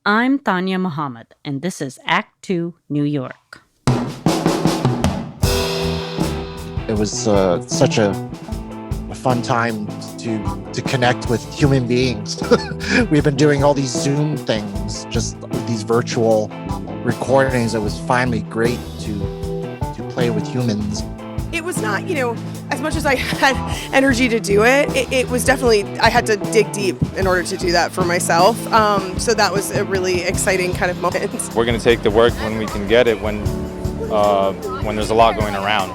I'm Tania Mohammad, and this is Act 2, New York. It was such a fun time to connect with human beings. We've been doing all these Zoom things, just these virtual recordings. It was finally great to play with humans. It was not, as much as I had energy to do it, it was definitely, I had to dig deep in order to do that for myself. So that was a really exciting kind of moment. We're going to take the work when we can get it, when there's a lot going around,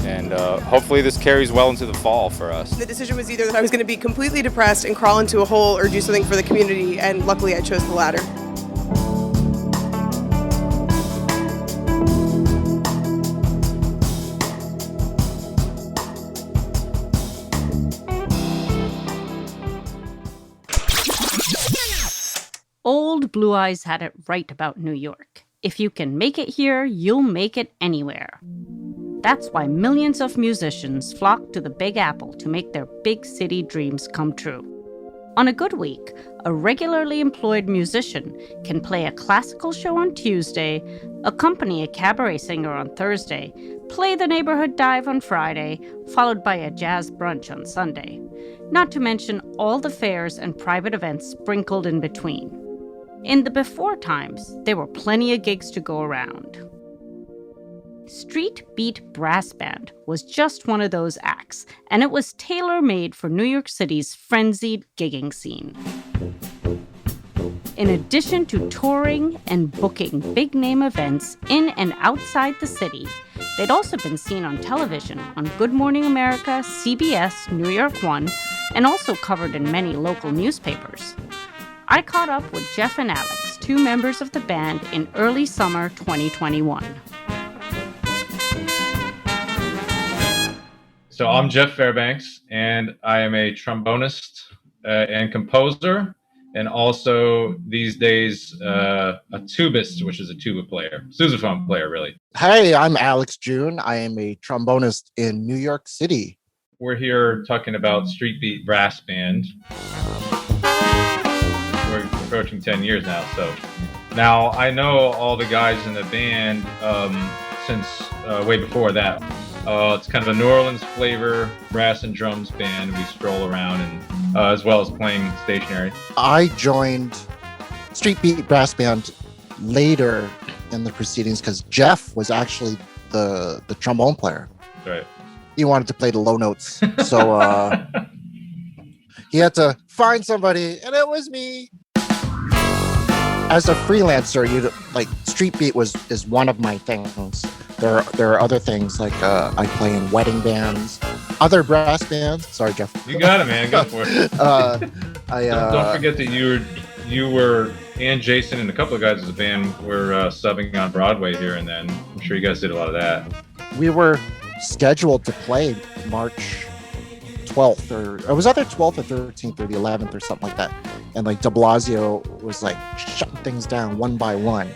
And hopefully this carries well into the fall for us. The decision was either that I was going to be completely depressed and crawl into a hole or do something for the community, and luckily I chose the latter. Old Blue Eyes had it right about New York. If you can make it here, you'll make it anywhere. That's why millions of musicians flock to the Big Apple to make their big city dreams come true. On a good week, a regularly employed musician can play a classical show on Tuesday, accompany a cabaret singer on Thursday, play the neighborhood dive on Friday, followed by a jazz brunch on Sunday. Not to mention all the fairs and private events sprinkled in between. In the before times, there were plenty of gigs to go around. Street Beat Brass Band was just one of those acts, and it was tailor-made for New York City's frenzied gigging scene. In addition to touring and booking big-name events in and outside the city, they'd also been seen on television on Good Morning America, CBS, New York One, and also covered in many local newspapers. I caught up with Jeff and Alex, two members of the band, in early summer 2021. So I'm Jeff Fairbanks, and I am a trombonist and composer, and also these days a tubist, which is a tuba player, sousaphone player, really. Hi, I'm Alex Jeun. I am a trombonist in New York City. We're here talking about Street Beat Brass Band. We're approaching 10 years now, so now I know all the guys in the band since way before that. It's kind of a New Orleans flavor, brass and drums band. We stroll around, and as well as playing stationary. I joined Street Beat Brass Band later in the proceedings because Jeff was actually the trombone player. Right. He wanted to play the low notes, so he had to find somebody, and it was me. As a freelancer, Street Beat is one of my things. There are other things like I play in wedding bands, other brass bands. Sorry, Jeff. You got it, man. Go for it. Don't forget that you were and Jason and a couple of guys in the band were subbing on Broadway here and then. I'm sure you guys did a lot of that. We were scheduled to play March 12th, or it was either 12th or 13th or the 11th or something like that. And de Blasio was shutting things down one by one.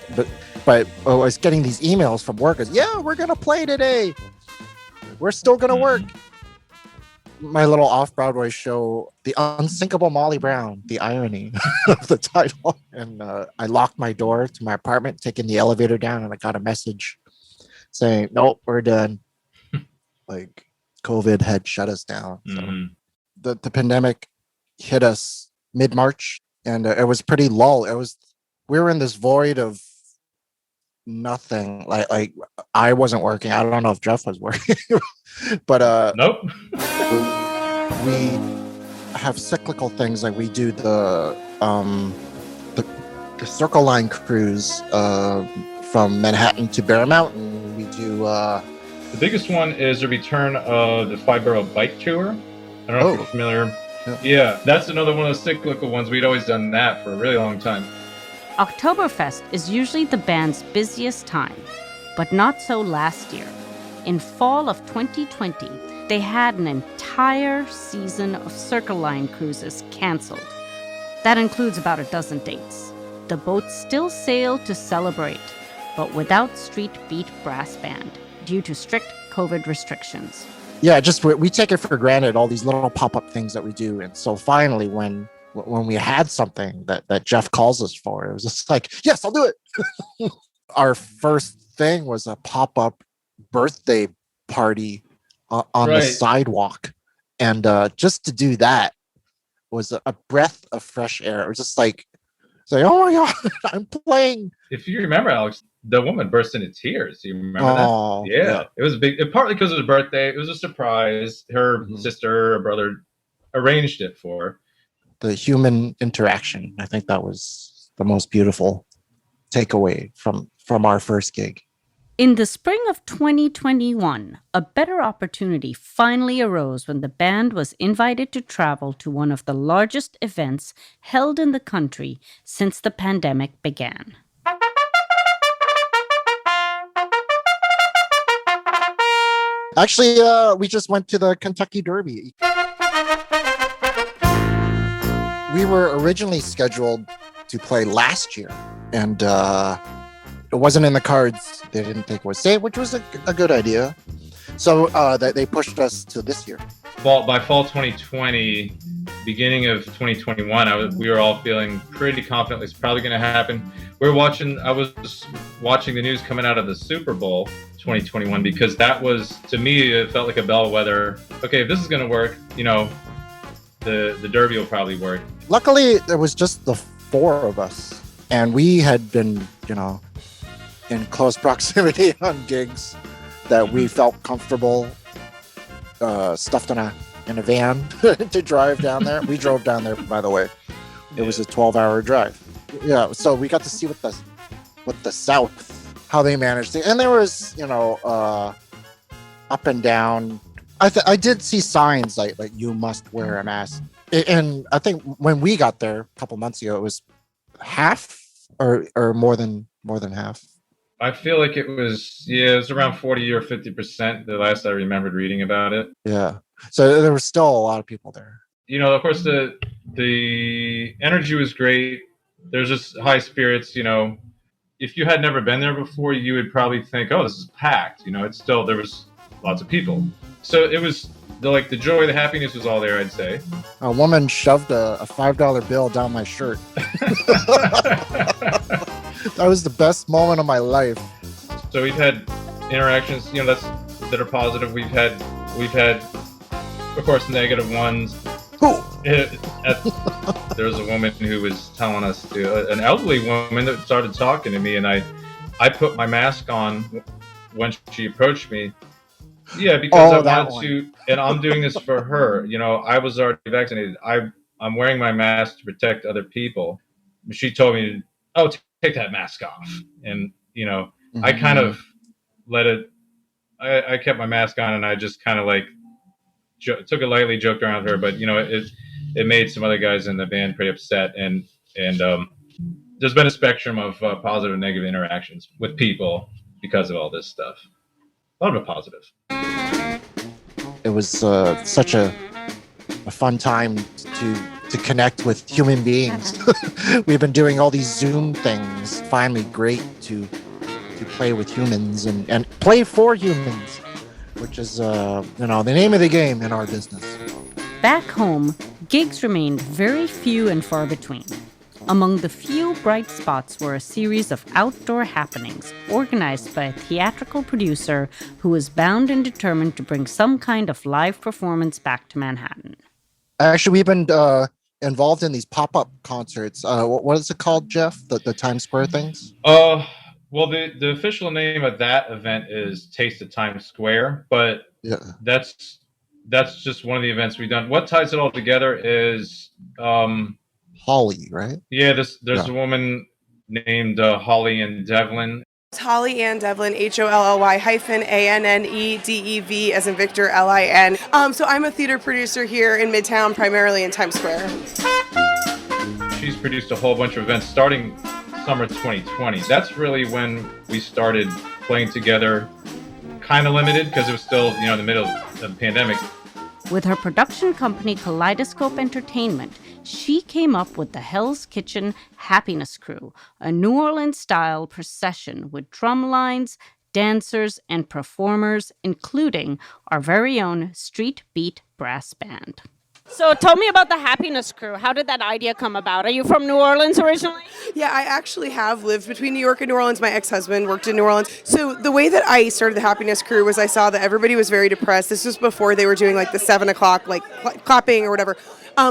But I was getting these emails from workers. Yeah, we're going to play today. We're still going to work. My little off-Broadway show, The Unsinkable Molly Brown, the irony of the title. And I locked my door to my apartment, taking the elevator down, and I got a message saying, nope, we're done. COVID had shut us down. So the pandemic hit us mid-March, and it was pretty lull. We were in this void of nothing. I wasn't working. I don't know if Jeff was working, but nope. We have cyclical things, we do the Circle Line cruise from Manhattan to Bear Mountain. We do the biggest one is the return of the Five-Borough Bike Tour. I don't know if you're familiar. Yeah, that's another one of those cyclical ones. We'd always done that for a really long time. Oktoberfest is usually the band's busiest time, but not so last year. In fall of 2020, they had an entire season of Circle Line cruises canceled. That includes about a dozen dates. The boats still sail to celebrate, but without Street Beat Brass Band due to strict COVID restrictions. Yeah, we take it for granted, all these little pop-up things that we do. And so finally, when when we had something that Jeff calls us for. It was just like, yes, I'll do it. Our first thing was a pop-up birthday party on the Right. sidewalk. And just to do that was a breath of fresh air. It was just like, oh my God, I'm playing. If you remember, Alex, the woman burst into tears. You remember Oh, that? Yeah. It was big, partly because it was her birthday. It was a surprise. Her sister or brother arranged it for her. The human interaction. I think that was the most beautiful takeaway from our first gig. In the spring of 2021, a better opportunity finally arose when the band was invited to travel to one of the largest events held in the country since the pandemic began. Actually, we just went to the Kentucky Derby. We were originally scheduled to play last year, and it wasn't in the cards. They didn't think it was safe, which was a good idea. So they pushed us to this year. By fall 2020, beginning of 2021, we were all feeling pretty confident it's probably going to happen. I was watching the news coming out of the Super Bowl 2021 because that was, to me, it felt like a bellwether. Okay, if this is going to work, the Derby will probably work. Luckily, there was just the four of us, and we had been, in close proximity on gigs that we felt comfortable stuffed in a van to drive down there. We drove down there, by the way. It was a 12-hour drive. Yeah, so we got to see what the South, how they managed it. And there was, up and down. I did see signs like you must wear a mask. And I think when we got there a couple months ago, it was half or more than half. I feel like it was around 40 or 50%, the last I remembered reading about it. Yeah. So there was still a lot of people there. Of course, the energy was great. There's just high spirits, If you had never been there before, you would probably think, oh, this is packed. There was lots of people. So it was the joy, the happiness was all there, I'd say. A woman shoved a $5 bill down my shirt. That was the best moment of my life. So we've had interactions, that are positive. We've had, of course, negative ones. Who? There was a woman who was telling us an elderly woman that started talking to me, and I put my mask on when she approached me. Yeah, because I wanted to, and I'm doing this for her. I was already vaccinated. I'm wearing my mask to protect other people. She told me, "Oh, take that mask off," and I kind of let it. I kept my mask on, and I just kind of took it lightly, joked around with her. But it made some other guys in the band pretty upset, and there's been a spectrum of positive and negative interactions with people because of all this stuff. A lot of it positive. It was such a fun time to connect with human beings. We've been doing all these Zoom things. Finally, great to play with humans and play for humans, which is the name of the game in our business. Back home, gigs remained very few and far between. Among the few bright spots were a series of outdoor happenings organized by a theatrical producer who was bound and determined to bring some kind of live performance back to Manhattan. Actually, we've been involved in these pop-up concerts. What is it called, Jeff? The Times Square things? Well, the official name of that event is Taste of Times Square, but that's just one of the events we've done. What ties it all together is Holly, right? Yeah, there's a woman named Hally-Anne Devlin. It's Hally-Anne Devlin, HOLLY-ANNEDEV as in Victor, LIN. So I'm a theater producer here in Midtown, primarily in Times Square. She's produced a whole bunch of events starting summer 2020. That's really when we started playing together, kind of limited because it was still, in the middle of the pandemic. With her production company Kaleidoscope Entertainment, she came up with the Hells Kitchen Happiness Krewe, a New Orleans-style procession with drum lines, dancers, and performers, including our very own Street Beat Brass Band. So tell me about the Happiness Krewe. How did that idea come about? Are you from New Orleans originally? Yeah, I actually have lived between New York and New Orleans. My ex-husband worked in New Orleans. So the way that I started the Happiness Krewe was I saw that everybody was very depressed. This was before they were doing like the 7 o'clock, like clapping or whatever.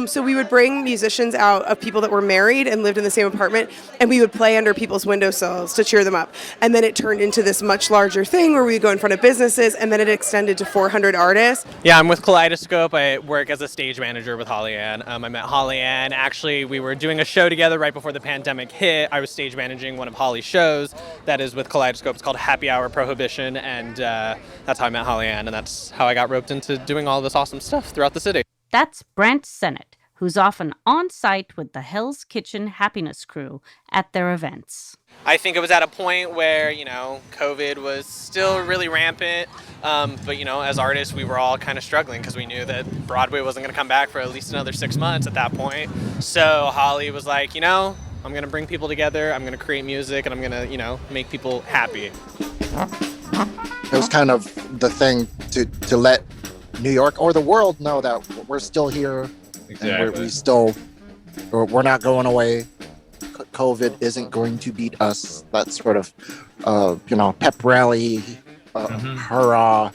So we would bring musicians out of people that were married and lived in the same apartment, and we would play under people's windowsills to cheer them up. And then it turned into this much larger thing where we would go in front of businesses, and then it extended to 400 artists. Yeah, I'm with Kaleidoscope. I work as a stage manager with Hally-Anne. I met Hally-Anne. Actually, we were doing a show together right before the pandemic hit. I was stage managing one of Holly's shows that is with Kaleidoscope. It's called Happy Hour Prohibition, and that's how I met Hally-Anne, and that's how I got roped into doing all this awesome stuff throughout the city. That's Brant Sennett, who's often on site with the Hells Kitchen Happiness Krewe at their events. I think it was at a point where, COVID was still really rampant. But, as artists, we were all kind of struggling because we knew that Broadway wasn't going to come back for at least another 6 months at that point. So Holly was like, I'm going to bring people together. I'm going to create music and I'm going to, make people happy. It was kind of the thing to let New York or the world know that we're still here. Exactly. And we're not going away. COVID isn't going to beat us. That sort of, pep rally, hurrah.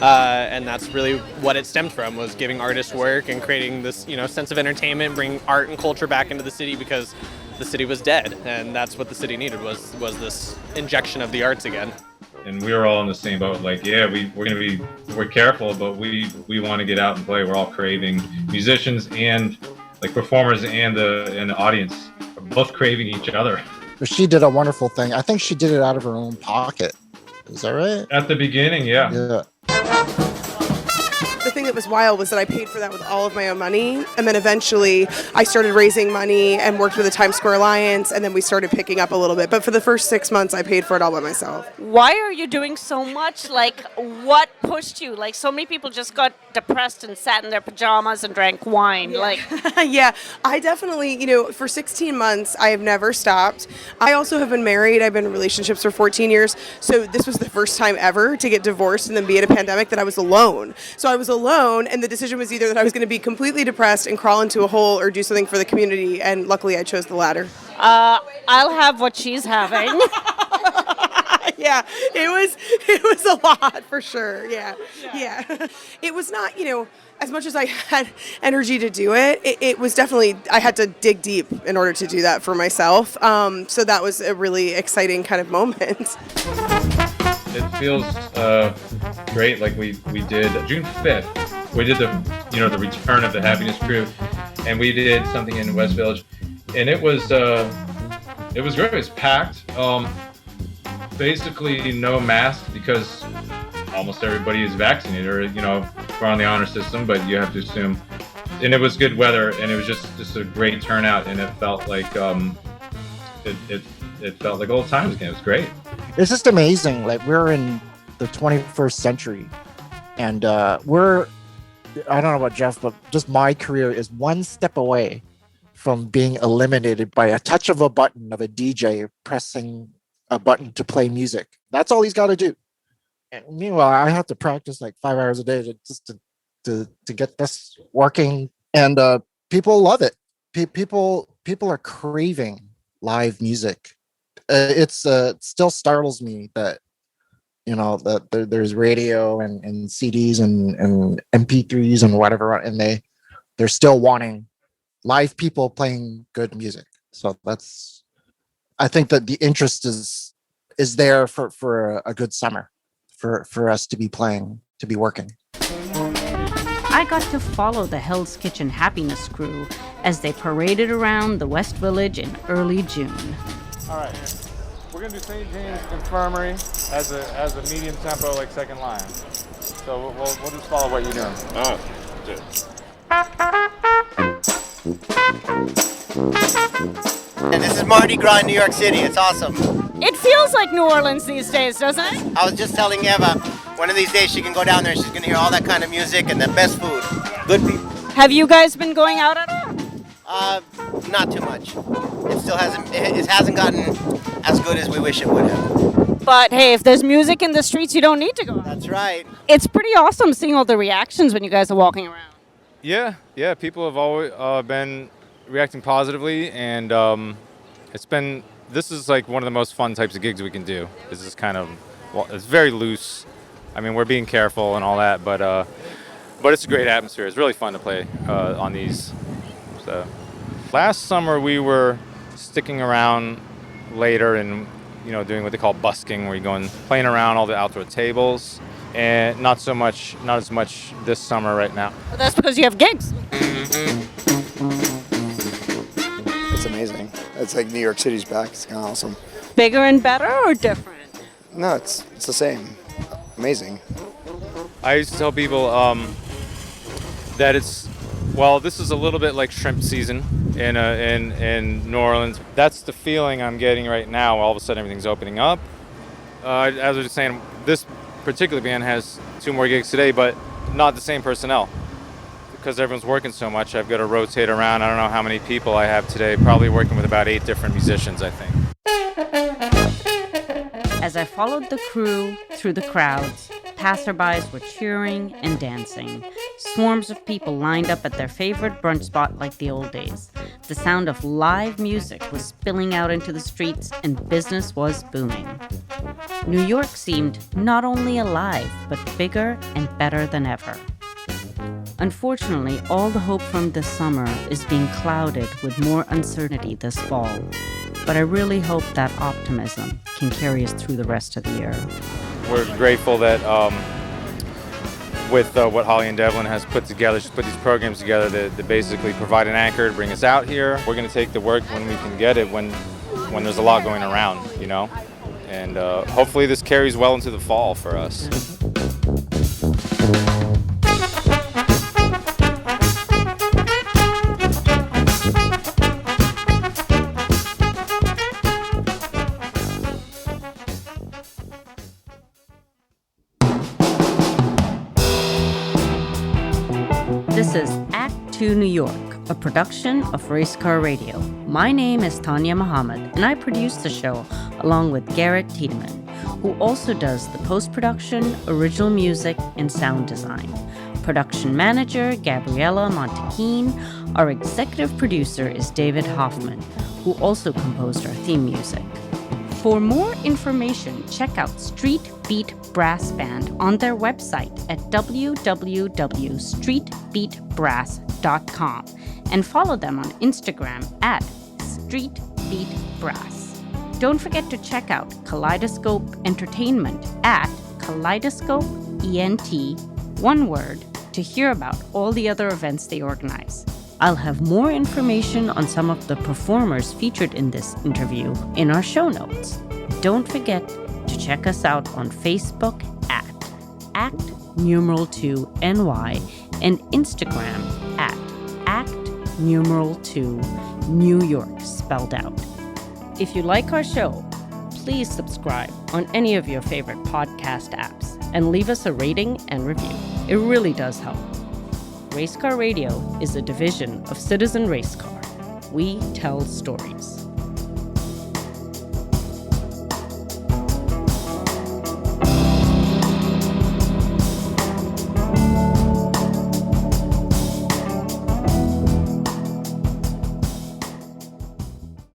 And that's really what it stemmed from, was giving artists work and creating this, sense of entertainment, bring art and culture back into the city because the city was dead. And that's what the city needed was this injection of the arts again. And we were all in the same boat. Like, yeah, we're careful, but we want to get out and play. We're all craving. Musicians and like performers and the audience are both craving each other. She did a wonderful thing. I think she did it out of her own pocket. Is that right? At the beginning, yeah. Yeah. The thing that was wild was that I paid for that with all of my own money, and then eventually I started raising money and worked with the Times Square Alliance, and then we started picking up a little bit. But for the first 6 months, I paid for it all by myself. Why are you doing so much? Like, what pushed you? Like, so many people just got depressed and sat in their pajamas and drank wine. Yeah. Like, yeah, I definitely, for 16 months, I have never stopped. I also have been married. I've been in relationships for 14 years. So this was the first time ever to get divorced and then be in a pandemic that I was alone. So I was alone, and the decision was either that I was going to be completely depressed and crawl into a hole or do something for the community. And luckily, I chose the latter. I'll have what she's having. Yeah, it was a lot for sure. Yeah. It was not, as much as I had energy to do it, it was definitely, I had to dig deep in order to do that for myself. So that was a really exciting kind of moment. It feels great. Like we did June 5th. We did the return of the Happiness Krewe, and we did something in West Village, and it was great. It was packed. Basically no mask because almost everybody is vaccinated, or we're on the honor system, but you have to assume. And it was good weather, and it was just a great turnout, and it felt like it felt like old times again. It was great. It's just amazing. Like, we're in the 21st century, and I don't know about Jeff, but just my career is one step away from being eliminated by a touch of a button of a DJ pressing a button to play music. That's all he's got to do. And meanwhile, I have to practice like 5 hours a day to get this working, and people love it. People are craving live music. It still startles me that that there's radio and CDs and MP3s and whatever, and they're still wanting live people playing good music. So I think that the interest is there for a good summer for us to be playing, to be working. I got to follow the Hell's Kitchen Happiness Krewe as they paraded around the West Village in early June. All right, we're gonna do St. James Infirmary as a medium tempo, like second line. So we'll just follow what you're doing. Oh, good. And this is Mardi Gras in New York City. It's awesome. It feels like New Orleans these days, doesn't it? I was just telling Eva, one of these days she can go down there and she's going to hear all that kind of music and the best food. Good people. Have you guys been going out at all? Not too much. It hasn't gotten as good as we wish it would have. But hey, if there's music in the streets, you don't need to go out. That's right. It's pretty awesome seeing all the reactions when you guys are walking around. Yeah, people have always been reacting positively, and this is like one of the most fun types of gigs we can do. This is kind of, it's very loose. I mean, we're being careful and all that, but it's a great atmosphere. It's really fun to play on these. So, last summer we were sticking around later and doing what they call busking, where you go and playing around all the outdoor tables, and not as much this summer right now. But that's because you have gigs. It's amazing. It's like New York City's back. It's kind of awesome. Bigger and better or different? No, it's the same. Amazing. I used to tell people that this is a little bit like shrimp season in New Orleans. That's the feeling I'm getting right now. All of a sudden, everything's opening up. As I was just saying, this particular band has 2 more gigs today, but not the same personnel. Because everyone's working so much, I've got to rotate around. I don't know how many people I have today, probably working with about 8 different musicians, I think. As I followed the crew through the crowds, passerbys were cheering and dancing. Swarms of people lined up at their favorite brunch spot like the old days. The sound of live music was spilling out into the streets and business was booming. New York seemed not only alive, but bigger and better than ever. Unfortunately, all the hope from this summer is being clouded with more uncertainty this fall. But I really hope that optimism can carry us through the rest of the year. We're grateful that with what Hally-Anne Devlin has put together, she's put these programs together that basically provide an anchor to bring us out here. We're going to take the work when we can get it, when there's a lot going around, And hopefully this carries well into the fall for us. This is Act 2 New York, a production of Race Car Radio. My name is Tania Mohammad, and I produce the show along with Garrett Tiedmann, who also does the post-production, original music, and sound design. Production manager, Gabriela Montequin. Our executive producer is David Hoffman, who also composed our theme music. For more information, check out Street Beat Brass Band on their website at www.streetbeatbrass.com and follow them on Instagram at streetbeatbrass. Don't forget to check out Kaleidoscope Entertainment at Kaleidoscope ENT, one word, to hear about all the other events they organize. I'll have more information on some of the performers featured in this interview in our show notes. Don't forget to check us out on Facebook at ACT2NY and Instagram at ACT2 New York spelled out. If you like our show, please subscribe on any of your favorite podcast apps and leave us a rating and review. It really does help. Race Car Radio is a division of Citizen Race Car. We tell stories.